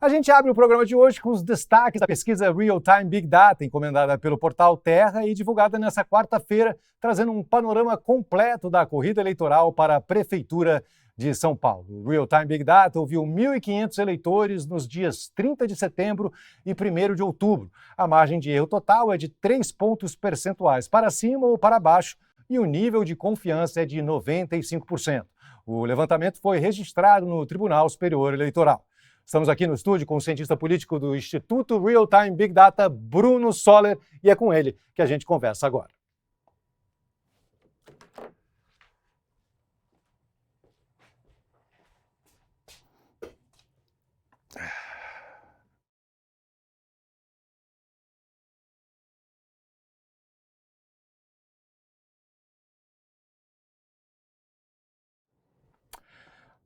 A gente abre o programa de hoje com os destaques da pesquisa Real Time Big Data, encomendada pelo portal Terra e divulgada nesta quarta-feira, trazendo um panorama completo da corrida eleitoral para a Prefeitura de São Paulo. O Real Time Big Data ouviu 1.500 eleitores nos dias 30 de setembro e 1º de outubro. A margem de erro total é de 3 pontos percentuais para cima ou para baixo e o nível de confiança é de 95%. O levantamento foi registrado no Tribunal Superior Eleitoral. Estamos aqui no estúdio com o cientista político do Instituto Real Time Big Data, Bruno Soller, e é com ele que a gente conversa agora.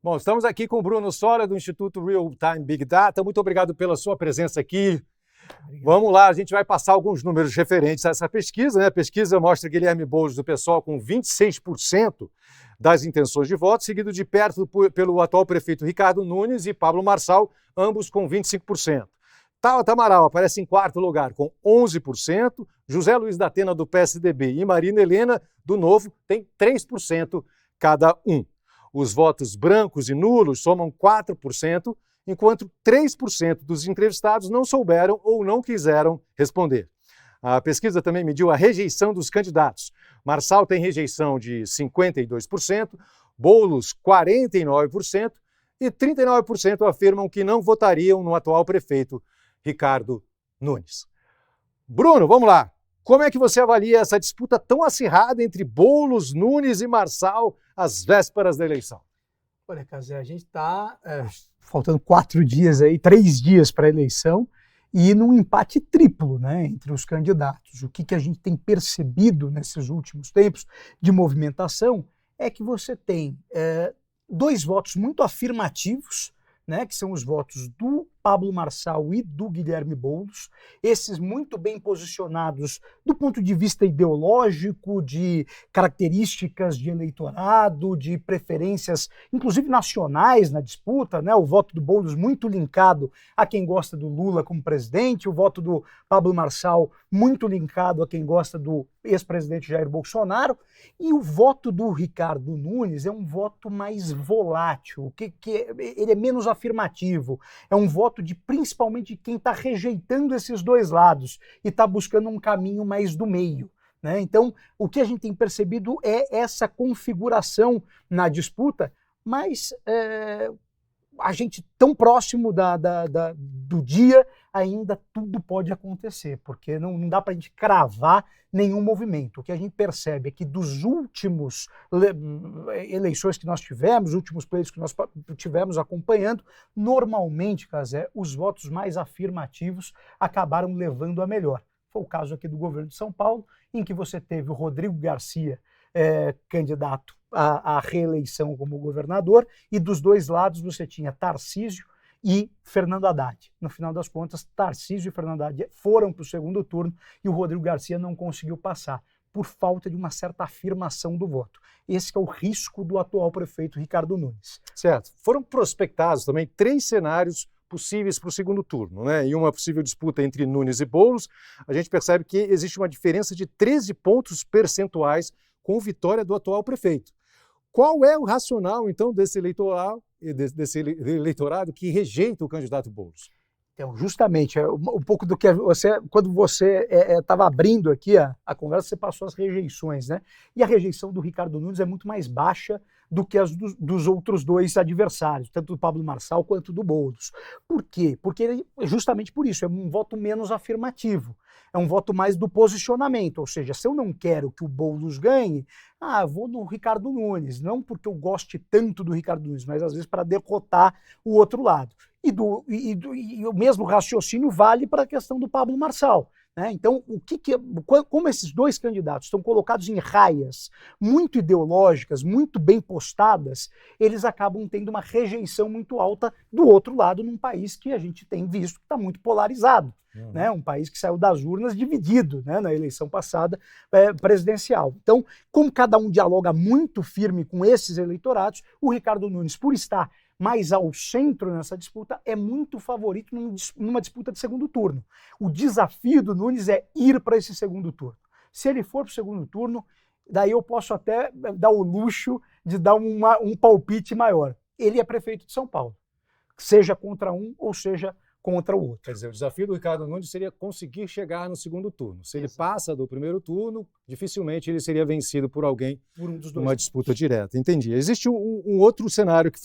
Bom, estamos aqui com o Bruno Soller, do Instituto Real Time Big Data. Muito obrigado pela sua presença aqui. Obrigado. Vamos lá, a gente vai passar alguns números referentes a essa pesquisa, né? A pesquisa mostra Guilherme Boulos do PSOL com 26% das intenções de voto, seguido de perto pelo atual prefeito Ricardo Nunes e Pablo Marçal, ambos com 25%. Tabata Amaral aparece em quarto lugar com 11%, José Luiz da Atena do PSDB e Marina Helena do Novo têm 3% cada um. Os votos brancos e nulos somam 4%, enquanto 3% dos entrevistados não souberam ou não quiseram responder. A pesquisa também mediu a rejeição dos candidatos. Marçal tem rejeição de 52%, Boulos 49% e 39% afirmam que não votariam no atual prefeito Ricardo Nunes. Bruno, vamos lá. Como é que você avalia essa disputa tão acirrada entre Boulos, Nunes e Marçal às vésperas da eleição? Olha, Cazé, a gente está faltando 4 dias aí, 3 dias para a eleição e num empate triplo, né, entre os candidatos. O que a gente tem percebido nesses últimos tempos de movimentação é que você tem 2 votos muito afirmativos, né, que são os votos do Pablo Marçal e do Guilherme Boulos, esses muito bem posicionados do ponto de vista ideológico, de características de eleitorado, de preferências, inclusive nacionais na disputa, né, o voto do Boulos muito linkado a quem gosta do Lula como presidente, o voto do Pablo Marçal muito linkado a quem gosta do ex-presidente Jair Bolsonaro, e o voto do Ricardo Nunes é um voto mais volátil, ele é menos afirmativo, é um voto principalmente de quem está rejeitando esses 2 lados e está buscando um caminho mais do meio, né? Então, o que a gente tem percebido é essa configuração na disputa, mas a gente tão próximo do dia, ainda tudo pode acontecer, porque não dá para a gente cravar nenhum movimento. O que a gente percebe é que dos últimos eleições que nós tivemos, últimos pleitos que nós tivemos acompanhando, normalmente, Cazé, os votos mais afirmativos acabaram levando a melhor. Foi o caso aqui do governo de São Paulo, em que você teve o Rodrigo Garcia, candidato à reeleição como governador, e dos 2 lados você tinha Tarcísio e Fernando Haddad. No final das contas, Tarcísio e Fernando Haddad foram para o segundo turno e o Rodrigo Garcia não conseguiu passar, por falta de uma certa afirmação do voto. Esse é o risco do atual prefeito Ricardo Nunes. Certo. Foram prospectados também 3 cenários possíveis para o segundo turno, né? E uma possível disputa entre Nunes e Boulos. A gente percebe que existe uma diferença de 13 pontos percentuais com vitória do atual prefeito. Qual é o racional, então, desse eleitorado que rejeita o candidato Boulos? Então, justamente, um pouco do que quando você estava abrindo aqui a conversa, você passou as rejeições, né? E a rejeição do Ricardo Nunes é muito mais baixa do que as dos outros 2 adversários, tanto do Pablo Marçal quanto do Boulos. Por quê? Porque justamente por isso, é um voto menos afirmativo, é um voto mais do posicionamento, ou seja, se eu não quero que o Boulos ganhe, eu vou no Ricardo Nunes, não porque eu goste tanto do Ricardo Nunes, mas às vezes para derrotar o outro lado. E o mesmo raciocínio vale para a questão do Pablo Marçal, né? Então, como esses 2 candidatos estão colocados em raias muito ideológicas, muito bem postadas, eles acabam tendo uma rejeição muito alta do outro lado, num país que a gente tem visto que está muito polarizado. Né? Um país que saiu das urnas dividido, né, na eleição passada presidencial. Então, como cada um dialoga muito firme com esses eleitorados, o Ricardo Nunes, por estar mas ao centro nessa disputa é muito favorito numa disputa de segundo turno. O desafio do Nunes é ir para esse segundo turno. Se ele for para o segundo turno, daí eu posso até dar o luxo de dar um palpite maior. Ele é prefeito de São Paulo, seja contra um ou seja contra o outro. Quer dizer, o desafio do Ricardo Nunes seria conseguir chegar no segundo turno. Se ele passa do primeiro turno, dificilmente ele seria vencido por alguém Por um dos dois. numa disputa direta. Entendi. Existe um outro cenário que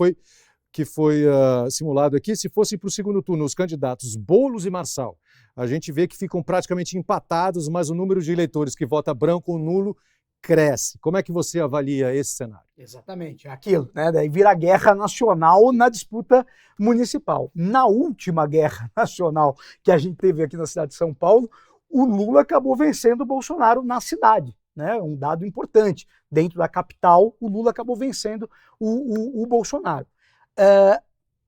foi simulado aqui. Se fosse para o segundo turno os candidatos Boulos e Marçal, a gente vê que ficam praticamente empatados, mas o número de eleitores que vota branco ou nulo cresce. Como é que você avalia esse cenário? Exatamente, é aquilo, né? Daí vira guerra nacional na disputa municipal. Na última guerra nacional que a gente teve aqui na cidade de São Paulo, o Lula acabou vencendo o Bolsonaro na cidade, né? Um dado importante. Dentro da capital, o Lula acabou vencendo o Bolsonaro.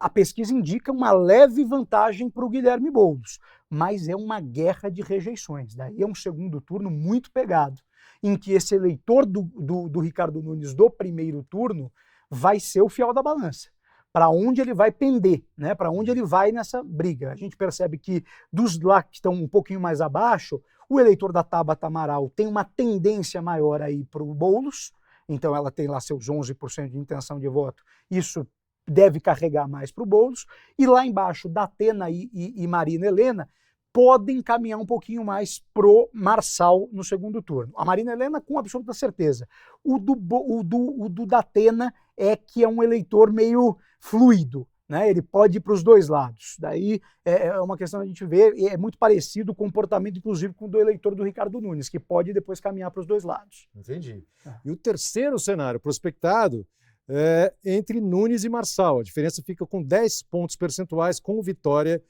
A pesquisa indica uma leve vantagem para o Guilherme Boulos, mas é uma guerra de rejeições. Daí é um segundo turno muito pegado, em que esse eleitor do Ricardo Nunes do primeiro turno vai ser o fiel da balança. Para onde ele vai pender, né? Para onde ele vai nessa briga. A gente percebe que dos lá que estão um pouquinho mais abaixo, o eleitor da Tabata Amaral tem uma tendência maior aí para o Boulos, então ela tem lá seus 11% de intenção de voto, isso deve carregar mais para o Boulos, e lá embaixo, Datena e Marina Helena podem caminhar um pouquinho mais pro Marçal no segundo turno. A Marina Helena, com absoluta certeza. O do Datena é que é um eleitor meio fluido, né? Ele pode ir para os dois lados. Daí é uma questão a gente ver, é muito parecido o comportamento, inclusive, com o do eleitor do Ricardo Nunes, que pode depois caminhar para os dois lados. Entendi. E o terceiro cenário prospectado é entre Nunes e Marçal. A diferença fica com 10 pontos percentuais com vitória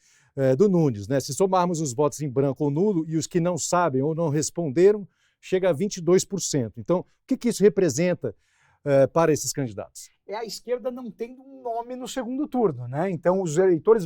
do Nunes, né? Se somarmos os votos em branco ou nulo e os que não sabem ou não responderam, chega a 22%. Então, o que isso representa para esses candidatos? É a esquerda não tendo um nome no segundo turno, né? Então, os eleitores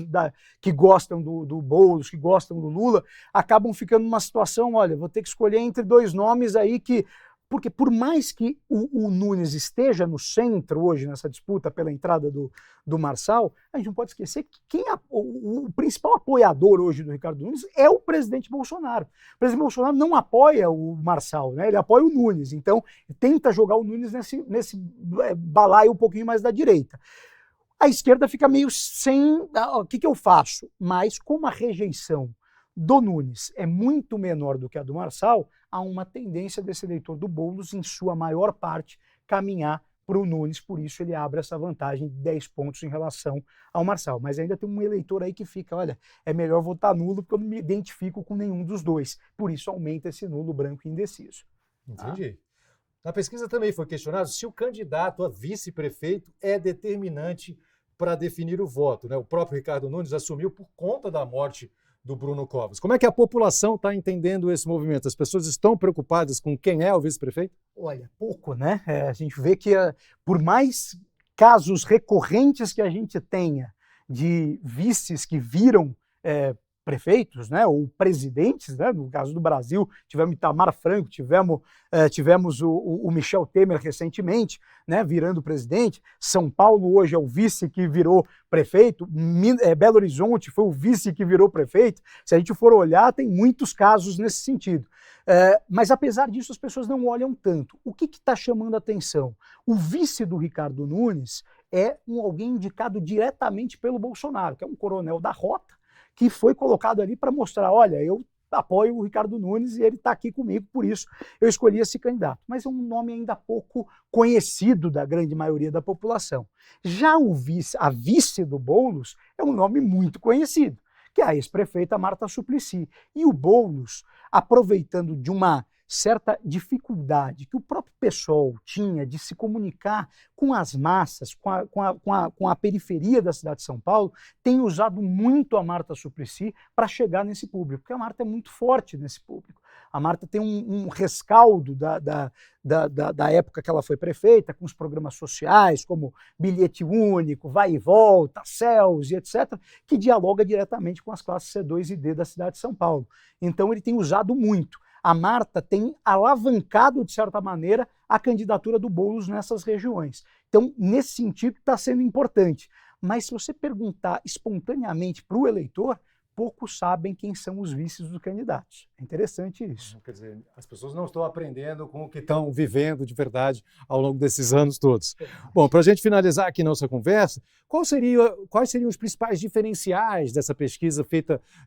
que gostam do Boulos, que gostam do Lula, acabam ficando numa situação, olha, vou ter que escolher entre dois nomes aí que... Porque por mais que o Nunes esteja no centro hoje nessa disputa pela entrada do Marçal, a gente não pode esquecer que o principal apoiador hoje do Ricardo Nunes é o presidente Bolsonaro. O presidente Bolsonaro não apoia o Marçal, né? Ele apoia o Nunes, então tenta jogar o Nunes nesse balaio um pouquinho mais da direita. A esquerda fica meio sem... O que eu faço? Mas como a rejeição do Nunes é muito menor do que a do Marçal, há uma tendência desse eleitor do Boulos, em sua maior parte, caminhar para o Nunes, por isso ele abre essa vantagem de 10 pontos em relação ao Marçal. Mas ainda tem um eleitor aí que fica, olha, é melhor votar nulo porque eu não me identifico com nenhum dos dois. Por isso aumenta esse nulo branco indeciso. Entendi. Na pesquisa também foi questionado se o candidato a vice-prefeito é determinante para definir o voto, né? O próprio Ricardo Nunes assumiu por conta da morte do Bruno Covas. Como é que a população está entendendo esse movimento? As pessoas estão preocupadas com quem é o vice-prefeito? Olha, pouco, né? A gente vê que por mais casos recorrentes que a gente tenha de vices que viram prefeitos, né, ou presidentes, né, no caso do Brasil, tivemos Itamar Franco, tivemos o Michel Temer recentemente, né, virando presidente. São Paulo hoje é o vice que virou prefeito, Belo Horizonte foi o vice que virou prefeito. Se a gente for olhar, tem muitos casos nesse sentido. Mas apesar disso, as pessoas não olham tanto. O que está chamando a atenção? O vice do Ricardo Nunes é alguém indicado diretamente pelo Bolsonaro, que é um coronel da rota, que foi colocado ali para mostrar, olha, eu apoio o Ricardo Nunes e ele está aqui comigo, por isso eu escolhi esse candidato. Mas é um nome ainda pouco conhecido da grande maioria da população. Já a vice do Boulos é um nome muito conhecido, que é a ex-prefeita Marta Suplicy. E o Boulos, aproveitando de uma certa dificuldade que o próprio PSOL tinha de se comunicar com as massas, com a periferia da cidade de São Paulo, tem usado muito a Marta Suplicy para chegar nesse público, porque a Marta é muito forte nesse público. A Marta tem um rescaldo da época que ela foi prefeita, com os programas sociais, como Bilhete Único, Vai e Volta, CELS e etc., que dialoga diretamente com as classes C2 e D da cidade de São Paulo. Então ele tem usado muito. A Marta tem alavancado, de certa maneira, a candidatura do Boulos nessas regiões. Então, nesse sentido, está sendo importante. mas se você perguntar espontaneamente para o eleitor, poucos sabem quem são os vices dos candidatos. É interessante isso. Quer dizer, as pessoas não estão aprendendo com o que estão vivendo de verdade ao longo desses anos todos. Bom, para a gente finalizar aqui nossa conversa, quais seriam os principais diferenciais dessa pesquisa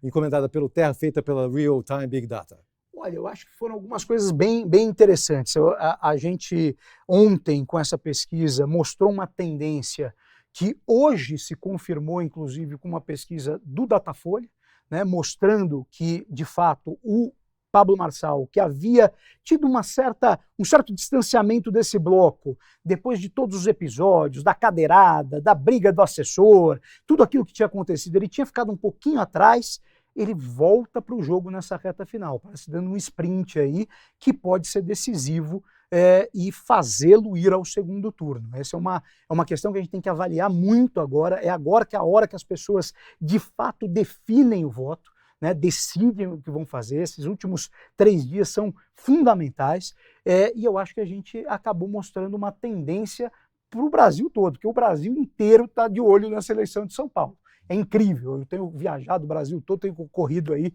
encomendada pelo Terra, feita pela Real Time Big Data? Olha, eu acho que foram algumas coisas bem interessantes. A gente, ontem, com essa pesquisa, mostrou uma tendência que hoje se confirmou, inclusive, com uma pesquisa do Datafolha, né, mostrando que, de fato, o Pablo Marçal, que havia tido um certo distanciamento desse bloco, depois de todos os episódios, da cadeirada, da briga do assessor, tudo aquilo que tinha acontecido, ele tinha ficado um pouquinho atrás, ele volta para o jogo nessa reta final, parece dando um sprint aí que pode ser decisivo e fazê-lo ir ao segundo turno. Essa é uma questão que a gente tem que avaliar muito agora, é agora que é a hora que as pessoas de fato definem o voto, né, decidem o que vão fazer. Esses últimos 3 dias são fundamentais e eu acho que a gente acabou mostrando uma tendência para o Brasil todo, porque o Brasil inteiro está de olho nessa eleição de São Paulo. É incrível, eu tenho viajado o Brasil todo, tenho corrido aí,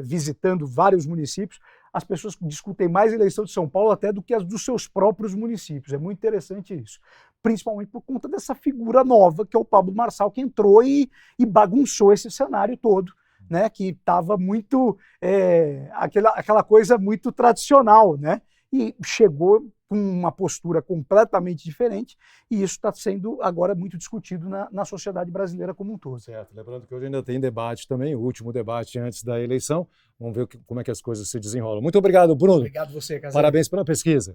visitando vários municípios. As pessoas discutem mais a eleição de São Paulo até do que as dos seus próprios municípios. É muito interessante isso. Principalmente por conta dessa figura nova, que é o Pablo Marçal, que entrou e bagunçou esse cenário todo, né? Que estava muito, aquela coisa muito tradicional, né? E chegou com uma postura completamente diferente, e isso está sendo agora muito discutido na sociedade brasileira como um todo. Certo. Lembrando que hoje ainda tem debate também, o último debate antes da eleição. Vamos ver como é que as coisas se desenrolam. Muito obrigado, Bruno. Obrigado você, Casé. Parabéns pela pesquisa.